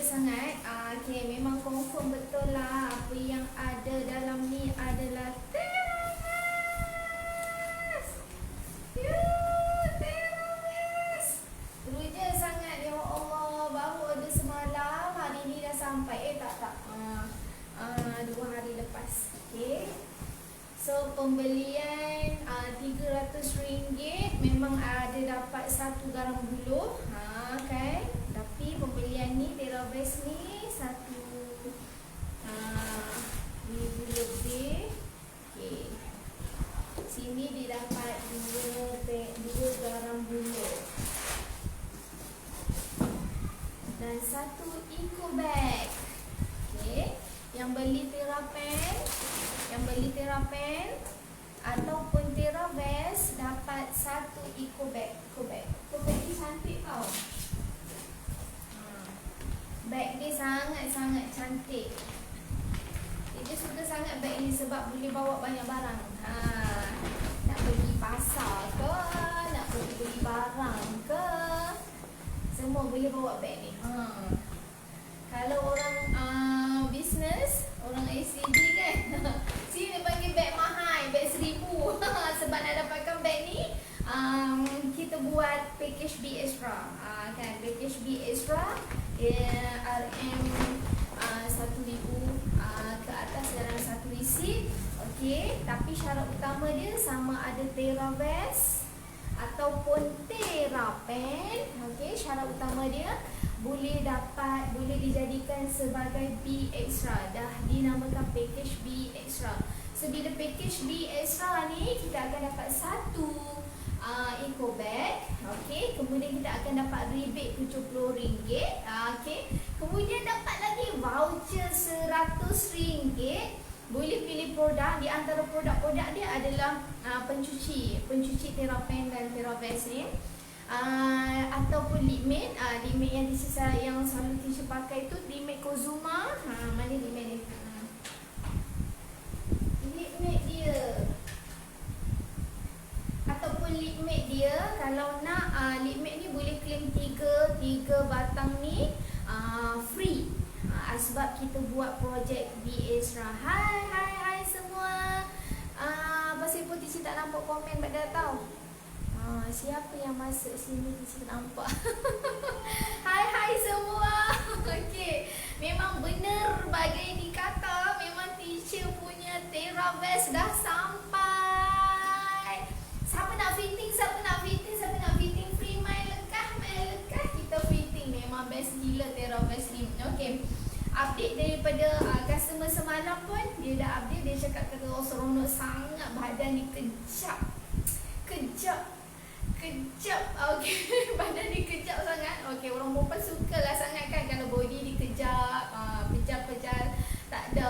je sangat. Okay, memang confirm betul lah apa yang ada dalam ni adalah terawes. Terawes. Teruja sangat, ya Allah. Baru order semalam, hari ni dah sampai. Tak. 2 hari lepas. Okay. So pembelian RM300 memang ada dapat 1 garam buluh. Kan? Tapi pembelian ni terawes ni 1 ribu lebih. Okay. Sini dia dapat 2 garam buluh dan 1 eco bag. Okay. Yang beli terapen ataupun terawes dapat 1 eco bag. Eco bag ni cantik tau. Bag ni sangat-sangat cantik. Dia suka sangat bag ni sebab boleh bawa banyak barang. Nak pergi pasar ke, nak pergi beli barang ke, semua boleh bawa bag ni. Kalau orang bisnes, orang ACG kan, sini panggil bag mahal, bag 1000. Sebab nak dapatkan bag ni, kita buat package B extra. Kan, package B extra RM 1,000 ke atas dalam 1 receipt. Okey, tapi syarat utama dia sama ada terawes ataupun terapen. Okey, syarat utama dia boleh dijadikan sebagai B extra. Dah dinamakan package B extra. So bila package B extra ni, kita akan dapat 1 eco bag. Okey, kemudian kita akan dapat rebate RM70. Okey, kemudian dapat lagi voucher RM100. Boleh pilih produk. Di antara produk-produk dia adalah pencuci terapen dan terawes ni. Ataupun lip matte. Lip matte yang selalu teacher pakai tu lip matte Kozuma. Mana lip matte ni? Lip matte dia ataupun lip matte dia, kalau nak lip matte ni boleh claim 3 batang ni free. Sebab kita buat projek B extra. Hai semua. Pasal pun teacher tak nampak komen pada tau. Siapa yang masuk sini teacher nampak. Hai semua. Okey, memang benar bagai dikata, memang teacher punya terawes dah sampai. Siapa nak fitting free main lekah, kita fitting. Memang best gila terawes ni. Okey, update daripada customer semalam pun, dia dah update. Dia cakap kata seronok sangat, badan ni kejap. Okey, badan dia kejap sangat. Okey, orang perempuan sukalah sangat kan kalau body dikejap, pejal-pejal, tak ada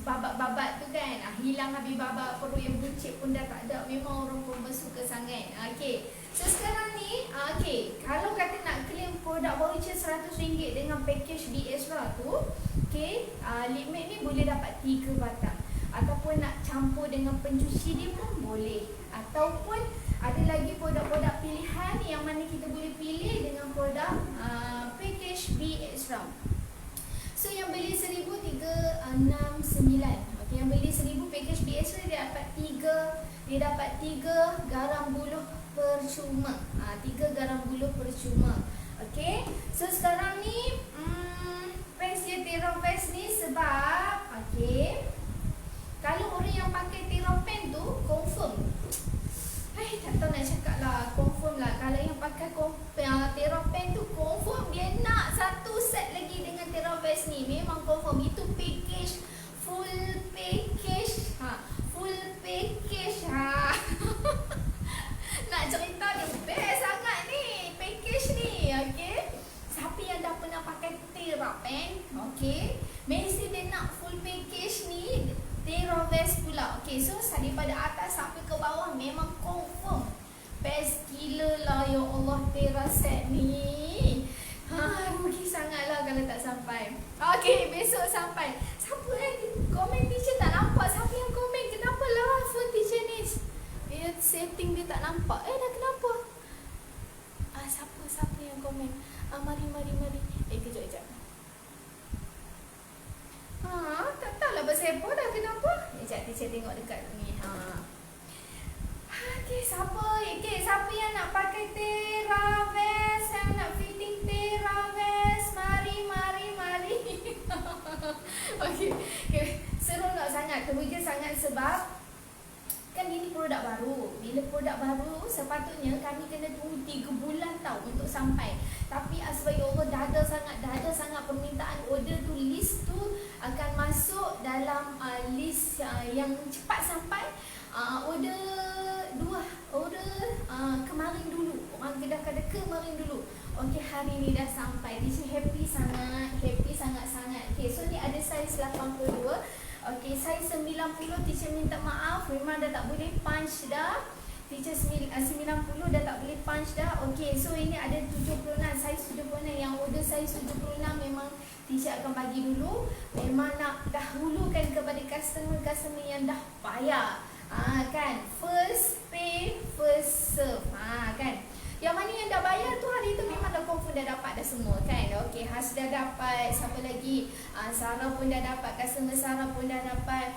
babat-babat tu kan. Hilang habis babat, perut yang buncit pun dah tak ada. Memang orang perempuan suka sangat. Okey, so sekarang ni kalau kata nak claim produk voucher RM100 dengan package B extra tu, okey, lip matte ni boleh dapat 3 batang. Ataupun nak campur dengan pencuci dia pun boleh. Ataupun ada lagi produk-produk pilihan yang mana kita boleh pilih dengan produk package B extra. So yang beli 1,369. Okey, yang beli 1,000 package B extra dia dapat 3 garam buluh percuma. 3 garam buluh percuma. Okey. So sekarang ni price dia terawes ni sebab kalau orang yang pakai terapen tu confirm. Tak tahu nak cakap lah, confirm lah. Kalau yang pakai terapen tu confirm dia nak 1 set lagi dengan terawes ni. Memang confirm. Itu package, full package. Full package. Nak cerita dia best sangat ni package ni. Okey. Mari. Kejap. Tak tahulah bersepah dah kenapa. Sekejap teacher tengok dekat ni. Siapa yang nak pakai TeraVest, yang nak fitting TeraVest? Mari. Okey. Seronok sangat, teruja sangat sebab kan ini produk baru. Bila produk baru, sepatutnya kami kena tunggu 3 bulan tau untuk sampai. Tapi sebagai Allah dahdah sangat permintaan order tu, list tu akan masuk dalam list yang cepat sampai. Order kemarin dulu. Orang Kedah kata kemarin dulu. Okey, hari ni dah sampai. Teacher happy sangat. Okey, so ni ada saiz 82. Okey, saiz 90 teacher minta maaf, memang dah tak boleh punch dah. Teacher 90 dah tak boleh punch dah. Okey, so ini ada 76, saiz 76. Yang order saiz 76 memang teacher akan bagi dulu. Memang nak dahulukan kepada customer yang dah bayar. Kan, first pay first serve. Kan. Yang mana yang dah bayar tu hari tu memang dah confirm dah dapat dah semua kan. Okey, Has dah dapat, siapa lagi? Sarah pun dah dapat, customer Sarah pun dah dapat.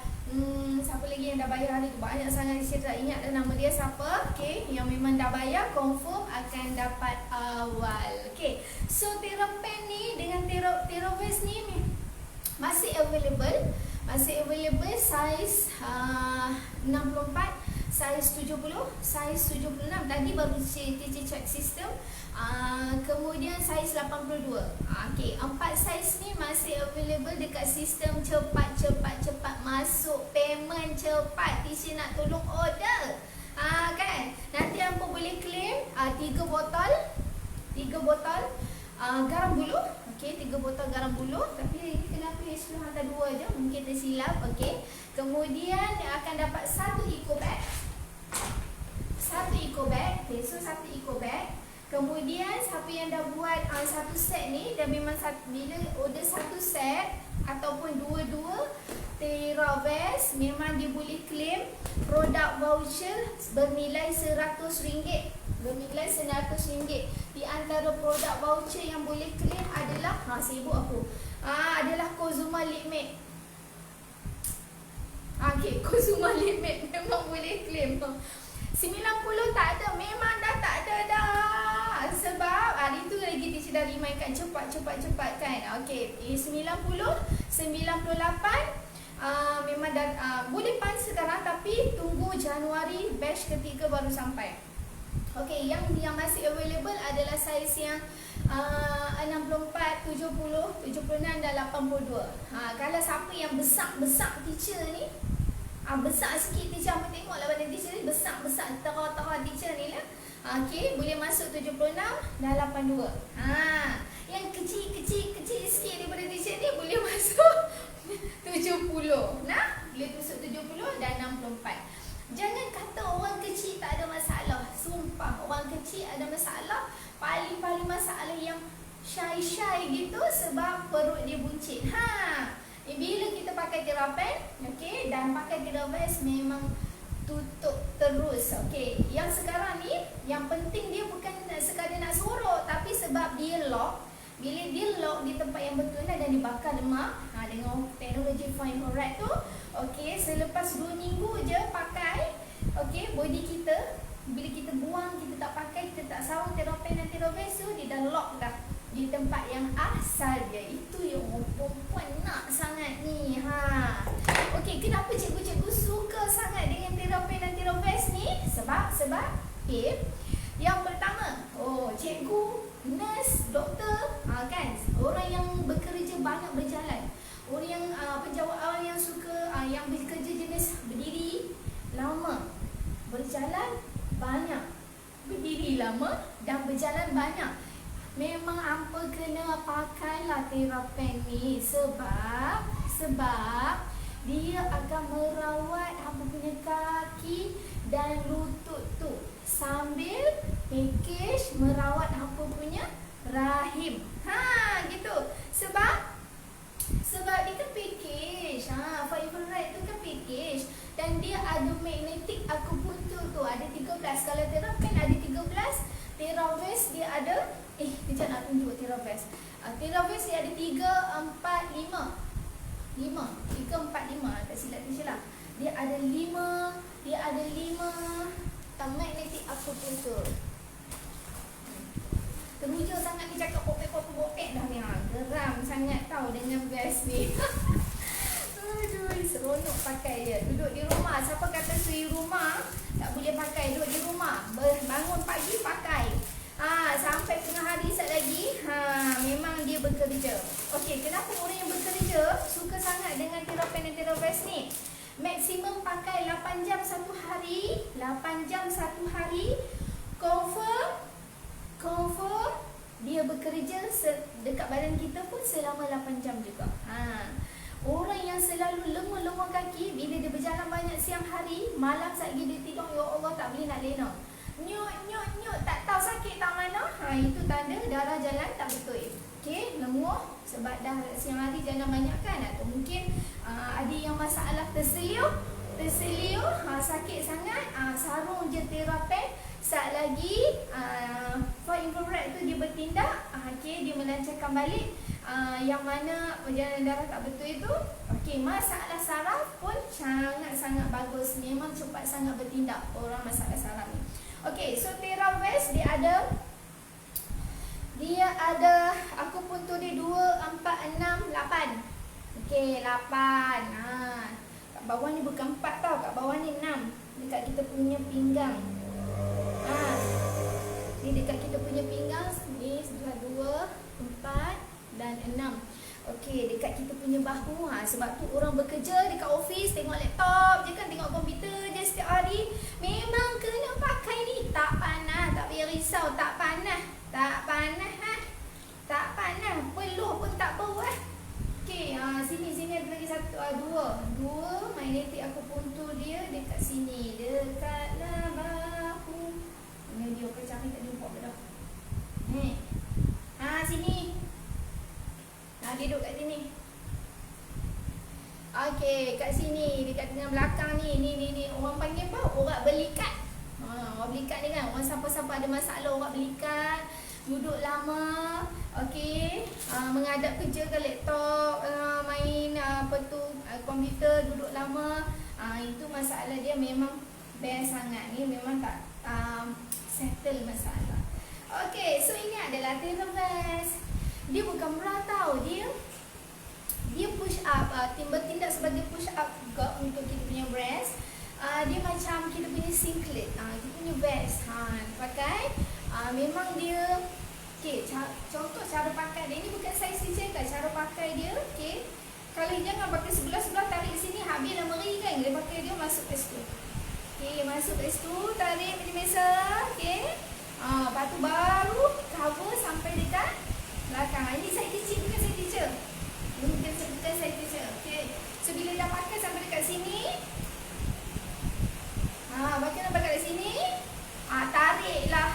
Siapa lagi yang dah bayar hari tu? Banyak sangat, saya tak ingat dah nama dia siapa. Okey, yang memang dah bayar confirm akan dapat awal. Okey. So TeraPen ni dengan TeraVest ni masih available saiz 64, saiz 70, saiz 76. Tadi baru teacher check sistem. Kemudian saiz 82. Okey, 4 saiz ni masih available dekat sistem cepat masuk, payment cepat. Teacher nak tolong order. Kan? Nanti hampa boleh claim 3 botol garam buluh. Okey, 3 botol garam buluh. Tapi kenapa HQ hantar 2 je? Mungkin tersilap. Okey. Kemudian akan dapat 1 eco bag. Okay, so 1 eco bag. Kemudian siapa yang dah buat satu set ni, dan memang bila order satu set ataupun dua-dua TeraVest, memang dia boleh claim produk voucher bernilai RM100. Di antara produk voucher yang boleh claim adalah sibuk aku. Adalah Kozuma Lip Matte. Okey, Kozuma Lip Matte memang boleh claim. 90 tak ada, memang dah tak ada dah. Sebab hari tu lagi teacher dah remind cepat kan. Okey, 90, 98 memang dah boleh punch sekarang, tapi tunggu Januari batch ketiga baru sampai. Okey, yang masih available adalah saiz yang 64, 70, 76 dan 82. Kalau siapa yang besar teacher ni, besar sikit teacher, apa tengoklah badan teacher ni besar tera teacher ni lah. Okey, boleh masuk 76 dan 82. Yang kecil sikit daripada teacher ni boleh masuk 70. Boleh masuk 70 dan 64. Jangan kata orang kecil tak ada masalah. Sumpah, orang kecil ada masalah. Paling masalah yang shy gitu sebab perut dia buncit. Bila kita pakai TeraPen, okey, dan pakai TeraVest memang tutup terus. Okey, yang sekarang ni yang penting dia bukan sekadar nak sorok, tapi sebab dia lock. Bila dia lock di tempat yang betul dan dibakar lemak dengan teknologi fine correct tu. Okey, selepas 2 minggu je pakai, okey, body kita bila kita buang, kita tak pakai, kita tak sawang TeraPen dan TeraVest tu, dia dah lock dah di tempat yang asal dia. Itu yang orang perempuan nak sangat ni. Okey, kenapa cikgu-cikgu suka sangat dengan TeraPen dan TeraVest ni? Sebab yang pertama, cikgu, nurse, doktor, kan, orang yang bekerja banyak berjalan, orang yang penjawat yang suka yang bekerja jenis berdiri lama, berjalan banyak, berdiri lama dan berjalan banyak, memang hampa kena pakailah TeraPen ni. Sebab dia akan merawat hampa punya kaki dan lutut tu, sambil package merawat hampa punya rahim. Gitu. Sebab dia kan package. Fiber Right tu kan package. Dan dia ada magnetic akupunktur tu. Ada 13. Kalau TeraPen ada 13, TeraVest dia ada kejap nak tunjuk Therabest. Therabest dia ada 3, 4, 5. 3, 4, 5. Tak silap tu lah. Dia ada 5. Magnetic acupuncture. Teruja sangat ni cakap popek dah ni. Geram sangat tau dengan vest ni. Aduh, seronok pakai je. Duduk di rumah. Siapa kata suri rumah tak boleh pakai? Duduk di rumah. Bangun pagi pakai. Sampai tengah hari sat lagi. Memang dia bekerja. Okey, kenapa orang yang bekerja suka sangat dengan Therapen dan Therabest ni? Maksimum pakai 8 jam satu hari. 8 jam satu hari. Confirm dia bekerja dekat badan kita pun selama 8 jam juga. Orang yang selalu lengur-lengur kaki, bila dia berjalan banyak siang hari, malam saat dia tidur, ya Allah tak boleh nak lena. Nyut, tak tahu sakit tak mana. Itu tanda darah jalan tak betul. Okey, lengur sebab dah siang hari jalan banyak kan. Atau mungkin ada yang masalah terseliu, sakit sangat, sarung je Therapen. Saat lagi infrared tu dia bertindak, okey, dia melancarkan balik yang mana perjalanan darah tak betul itu. Okey, masalah saraf pun sangat-sangat bagus. Memang cepat sangat bertindak orang masalah saraf ni. Okey, so Therabest dia ada aku pun tu dia 2, 4, 6, 8. Okey, 8. Kat bawah ni bukan 4 tau, kat bawah ni 6. Dekat kita punya pinggang. Ni dekat kita punya pinggang ni sebelah 2, 4 dan 6. Okey, dekat kita punya bahu. Sebab tu orang bekerja dekat office tengok laptop je kan, tengok komputer je setiap hari. Memang kena pakai ni. Tak panas, tak payah risau, tak panas. Tak panas, peluh pun tak bau. Okey, sini ada lagi satu, 2 magnetic acupuncture dia dekat sini, dekatlah bahu. Ini dia pecah ni tak jumpa dah. Sini. Dia duduk kat sini. Okey, kat sini dekat tengah belakang ni. Ni orang panggil apa? Urat belikat. Orang belikat ni kan, orang siapa-siapa ada masalah urat belikat, duduk lama, okey, menghadap kerja ke laptop, main komputer, duduk lama, itu masalah dia memang best sangat. Ni memang tak settle masalah. Okey, so ini adalah Therabest. Dia bukan murah tau. Dia push up, bertindak sebagai push up juga untuk kita punya breast. Dia macam kita punya singlet, kita punya vest. Pakai, memang dia. Okey, contoh cara pakai dia ni bukan saiz kecil kan, cara pakai dia. Okey, kalau jangan pakai sebelah-sebelah, tarik sini habis dah meri kan. Dia pakai dia masuk ke situ. Okey, masuk ke situ, tarik macam biasa. Okey, lepas tu baru cover sampai dekat belakang. Ini saiz kecil, bukan saiz kecil. Bukan saiz kecil. Okey, so bila dah pakai sampai dekat sini, pakai sampai dekat sini, tariklah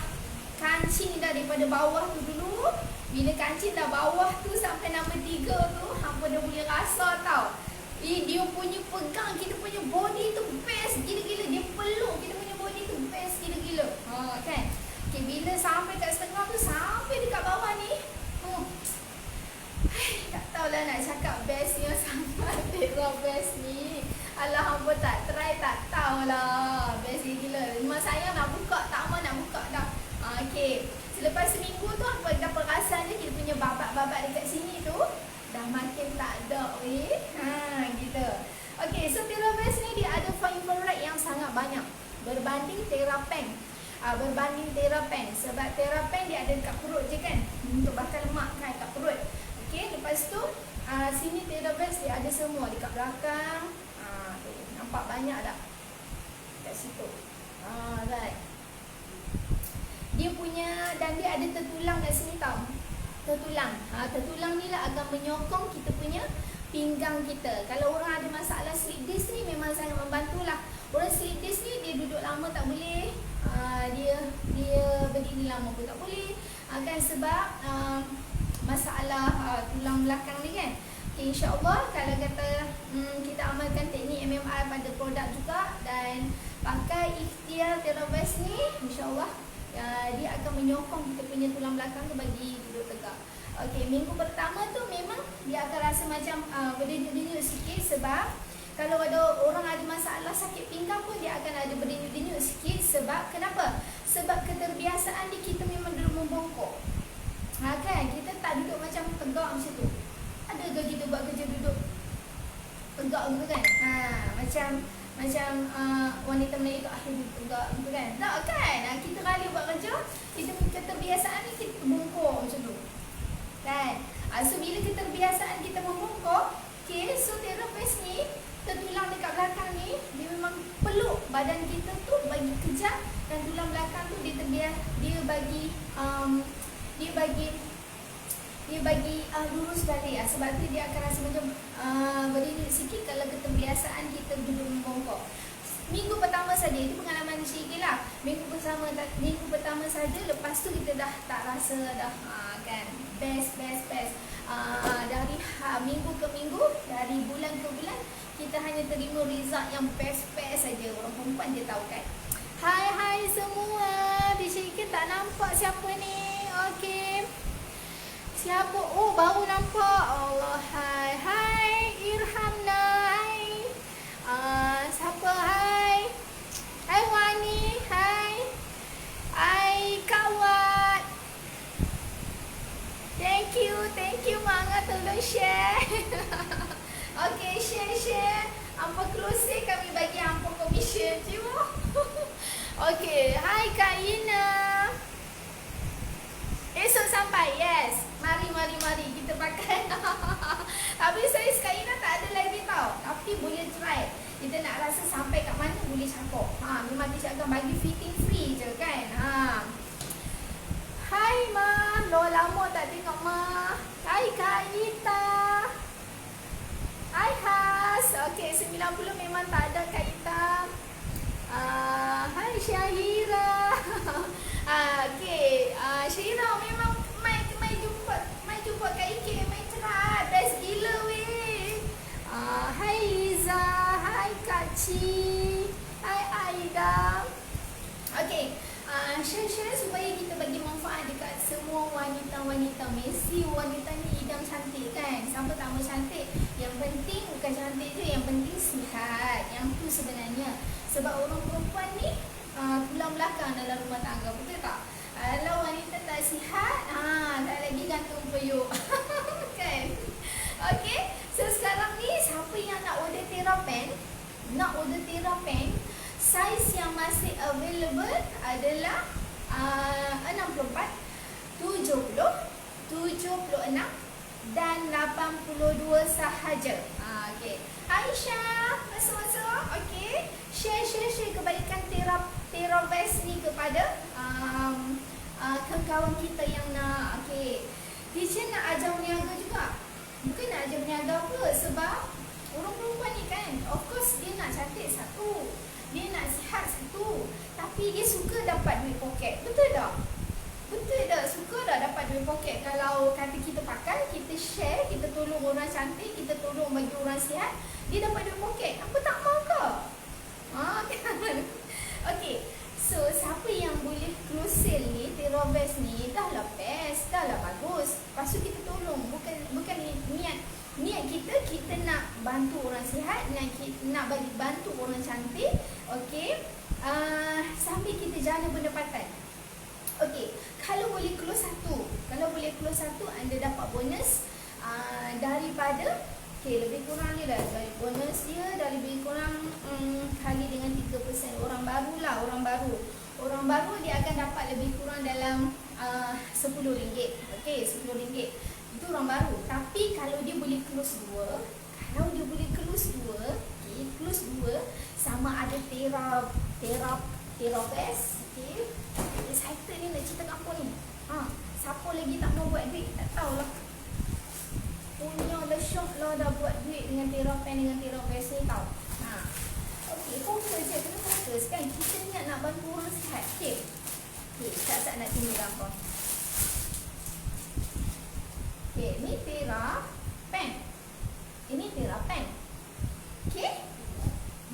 kancing dah daripada bawah tu dulu. Bila kancing dah bawah tu sampai nombor 3 tu, hampa dah boleh rasa tau. Dia punya pegang kita punya body tu best gila-gila. Dia peluk kita punya body tu best gila-gila. Kan? Okay, bila sampai kat setengah tu, sampai dekat bawah ni, tak tahulah nak cakap bestnya sangat. Therabest ni, alah hampa tak try tak tahulah. Best gila. Memang saya nak buka, tak mau nak buka dah. Okey, selepas seminggu tu apa dah perasan dia, kita punya babat-babat dekat sini tu dah makin tak ada gitu. Okey, so Therabest ni dia ada infrared yang sangat banyak berbanding Therapen. Sebab Therapen dia ada dekat perut je kan, untuk bakar lemak kan kat perut. Okey, lepas tu sini Therabest dia ada semua dekat belakang. Nampak banyak tak kat situ. Right. Dia punya, dan dia ada tertulang kat sini tau. Tertulang ni lah akan menyokong kita punya pinggang kita. Kalau orang ada masalah slip disc ni memang sangat membantulah. Orang slip disc ni dia duduk lama tak boleh, dia berdiri lama pun tak boleh, kan, sebab masalah tulang belakang ni kan. Okay, InsyaAllah kalau kata kita amalkan teknik MMR pada produk juga dan pakai ikhtiar Therabest ni, InsyaAllah dia akan menyokong kita punya tulang belakang tu bagi duduk tegak. Okey, minggu pertama tu memang dia akan rasa macam berdenyut-denyut sikit, sebab kalau ada orang ada masalah sakit pinggang pun dia akan ada berdenyut-denyut sikit. Sebab kenapa? Sebab keterbiasaan ni kita memang duduk membongkok. Kan? Kita tak duduk macam tegak macam tu. Ada ke kita buat kerja duduk tegak gitu kan? Macam wanita Melayu tu akhir tegak gitu kan? Tak kan? Kita kali buat kerja, kita keterbiasaan ni kita bongkok macam tu. Kan? So bila keterbiasaan kita membongkok, okay, so terapis ni tulang dekat belakang ni dia memang peluk badan kita tu bagi kejap, dan tulang belakang tu dia bagi lurus balik. Sebab tu dia akan rasa macam berdiri sikit kalau keterbiasaan kita duduk membongkok. Minggu pertama saja, itu pengalaman sikit lah. Minggu pertama saja, lepas tu kita dah tak rasa dah kan, best. Dari minggu ke minggu, dari bulan ke bulan, kita hanya terima result yang best saja. Orang perempuan dia tahu kan. Hai semua. Di sini tak nampak siapa ni. Okey. Siapa? Oh, baru nampak. Allah, hai Irhamna. Hai. Siapa? Hai Wani. Hai Kawat. Thank you Manga, tolong share. Okey, share. Hampa closing kami bagi hampa commission. Cuma. Okey, hai Kak Ina. Esok sampai, yes. Mari kita pakai. Tapi saiz Kak Ina tak ada lagi tau. Tapi boleh try. Kita nak rasa sampai kat mana boleh cakap. Memang dia akan bagi fitting free je kan. Hai Ma, lama tak tengok Ma. Hai Kak Ita. Hai Has. Okey, 90 memang tak ada Kak Ita. Hai Syahira. Okey, Syahira memang mai jumpa Kak Ike, mai cerat. Best gila weh. Hai Liza, hai Kak Ci, hai Aida. Okey, share supaya kita bagi manfaat dekat semua wanita-wanita. Mesti wanita ni idam cantik kan. Siapa tak mau cantik? Yang penting bukan cantik je, yang penting sihat. Yang tu sebenarnya. Sebab orang perempuan ni tulang belakang dalam rumah tangga, betul tak? Kalau wanita tak sihat, tak lagi gantung periuk. Kan? Okey, so sekarang ni siapa yang nak order Therapen, saiz yang masih available adalah 64, 70, 76 dan 82 sahaja. Okey. Aisyah, masuk. Okey. Share kebaikan Therabest ni kepada kawan kita yang nak. Okey. Teacher nak ajar berniaga juga. Bukan nak ajar berniaga apa, sebab orang perempuan ni kan, of course dia nak cantik satu, dia nak sihat satu, tapi dia suka dapat duit poket. Betul tak? Suka dah dapat duit poket. Kalau kata kita pakai, kita share, kita tolong orang cantik, kita tolong bagi orang sihat, dia dapat duit poket. Apa tak mau ke? Kan? Okey. So, siapa yang boleh close sale ni, Therabest ni, dah lah best, dah lah bagus. Lepas tu kita tolong. Bukan niat kita nak bantu orang sihat, nak bagi bantu orang cantik. Okey. Sambil kita jana pendapatan. Okey, kalau boleh close satu, anda dapat bonus daripada, okey, lebih kurang ni dah bonus dia dah lebih kurang kali dengan 3%. Orang baru dia akan dapat lebih kurang dalam RM10. Okey, RM10 itu orang baru. Tapi kalau dia boleh close dua, okey, close dua sama ada Therabest. Okey, excited ni nak cerita kat apa ni? Siapa lagi tak mau buat duit? Tak tahulah. Punya dah syok lah dah buat duit dengan Therapen, dengan Therabest ni tau. Okey, fokus je, kena fokus kan. Kita ni nak bantu orang sihat. Okey, sekejap nak tunjuk gambar. Okey, ni Therapen. Ini Therapen. Okey,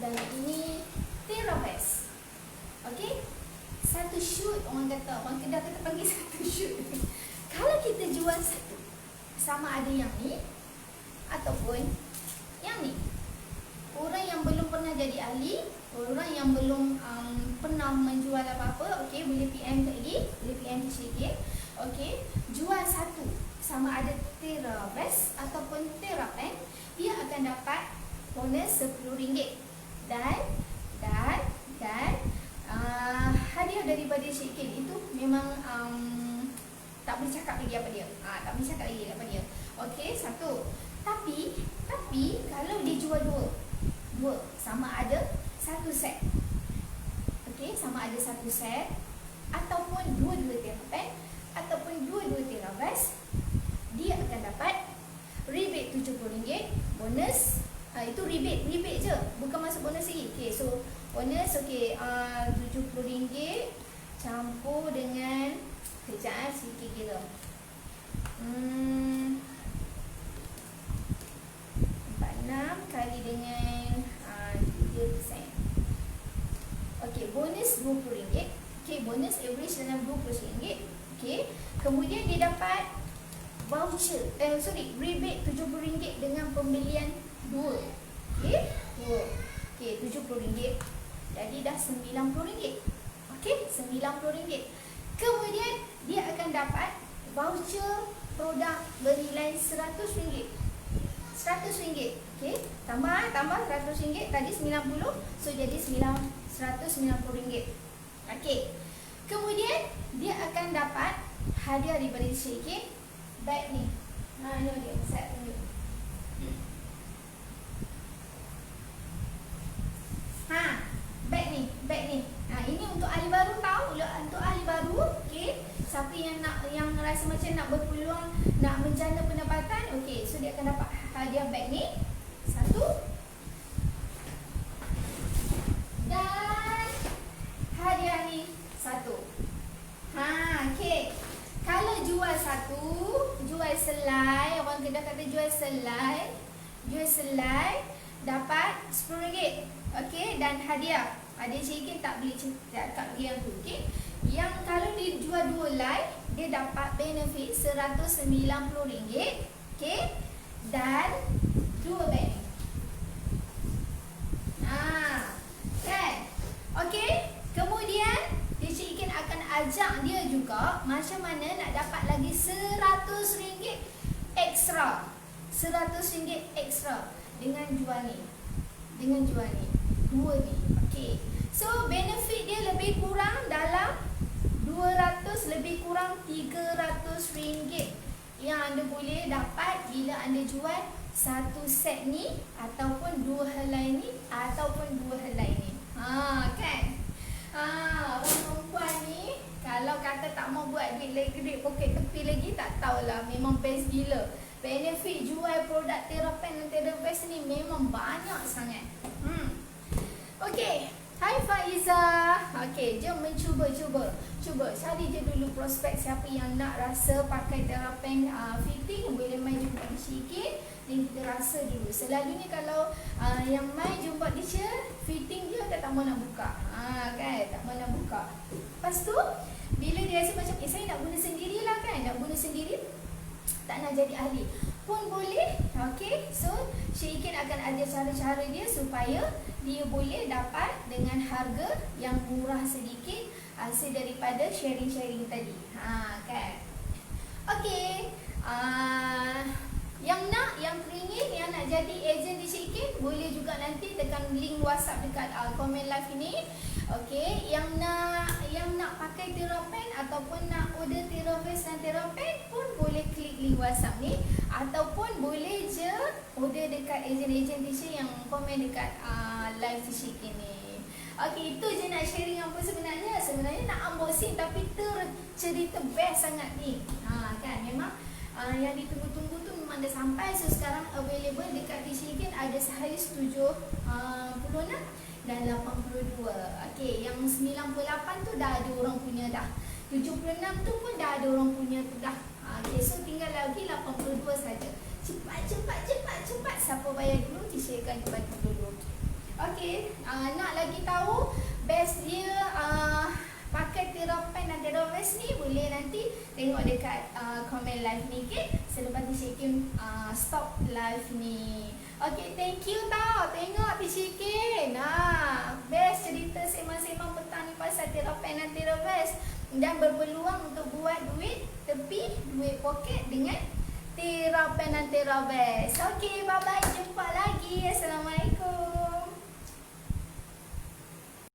dan ini Therabest. Okey, satu shoot, orang kedah kata panggil satu shoot. Kalau kita jual satu, sama ada yang ni ataupun yang ni. Orang yang belum pernah jadi ahli, orang yang belum pernah menjual apa-apa, okey, boleh PM lagi, boleh PM sikit. Okey, jual satu sama ada TeraVest ataupun TeraPen, dia akan dapat bonus RM10 dan hadiah daripada sikit itu memang tak boleh cakap lagi apa dia. Tak boleh cakap lagi apa dia. Okey, satu. Tapi kalau dia jual dua sama ada satu set. Okey, sama ada satu set ataupun dua-dua TeraPen ataupun dua-dua TeraVest, dia akan dapat rebate RM70, bonus itu rebate je, bukan masuk bonus lagi. Okey, so bonus okey, RM70 campur dengan kejap sikit kira. 46 kali dengan 3%. Okey, bonus RM20. Okey, bonus average dalam RM20. Okey, kemudian dia dapat voucher, rebate RM70 dengan pembelian 2. Okey, 2. Okey, RM70. Jadi dah RM90. Okey, RM90. Kemudian dia akan dapat voucher produk bernilai RM100. RM100. Okey, tambah RM100, tadi 90, so jadi RM190. Okey. Kemudian dia akan dapat hadiah daripada sikit bag ni. Ini dia, saya tunjuk. Bag ni. Ini untuk ahli baru tahu, untuk ahli baru, okey. Siapa yang rasa macam nak berpeluang nak menjana pendapatan, okey, so dia akan dapat hadiah bag ni satu. Dan hadiah ni satu. Okey. Kalau jual satu, jual selai, orang Kedah kata jual selai, dapat RM10. Okey, dan hadiah. Hadiah sikit tak boleh cakap yang tu, okey. Yang kalau dia jual dua lay, dia dapat benefit RM190, okey. Dan dua bag. Kan? Okey. Kemudian dia Cik Ikin akan ajak dia juga macam mana nak dapat lagi RM100 ekstra. RM100 ekstra dengan jual ni. Dua ni. Okey. So benefit dia lebih kurang dalam 200 lebih kurang RM300 yang anda boleh dapat bila anda jual satu set ni ataupun dua helai ni ataupun dua helai ni. Kan? Orang perempuan ni kalau kata tak mau buat duit poket tepi lagi, tak tahulah, memang best gila. Benefit jual produk TeraPen dan TeraVest ni memang banyak sangat. Okey, hai Faiza. Okey, jom mencuba. Cari je dulu prospek siapa yang nak rasa pakai TeraPen fitting, boleh main jumpa di sikit dan kita rasa dulu. Selalunya kalau yang main jumpa di fitting dia tak mau nak buka. Kan, tak mau nak buka. Lepas tu bila dia rasa macam saya nak guna sendirilah kan, nak guna sendiri, tak nak jadi ahli pun boleh. Okey, so Cik Ikin akan ajar cara-cara dia supaya dia boleh dapat dengan harga yang murah sedikit hasil daripada sharing-sharing tadi. Kan. Okey, yang teringin, yang nak jadi ejen di Cik Ikin, boleh juga nanti tekan link WhatsApp dekat komen live ini. Okey, yang nak pakai TeraPen ataupun nak order TeraVest dan TeraPen pun boleh klik link WhatsApp ni ataupun boleh je order dekat ejen-ejen Tisha yang komen dekat live Tisha ini. Okey, itu je nak sharing apa sebenarnya. Sebenarnya nak unboxing tapi cerita best sangat ni. Kan, memang yang ditunggu-tunggu tu memang dah sampai. So sekarang available dekat Tisha ada saiz 76 dan 82. Okey, yang 98 tu dah ada orang punya dah. 76 tu pun dah ada orang punya tu dah. Okey, so tinggal lagi 82 saja. Cepat. Siapa bayar dulu, disiapkan bantu dulu. Okey, nak lagi tahu best dia pakai Tirapen dan Tiravest ni, boleh nanti tengok dekat komen live ni, okay? Selepas tu Syikin stop live ni. Okay, thank you tau. Tengok Syikin. Best cerita semang-semang petang ni pasal Tirapen dan Tiravest. Dan berpeluang untuk buat duit tepi, duit poket dengan Tirapen dan Tiravest. Okay, bye-bye. Jumpa lagi.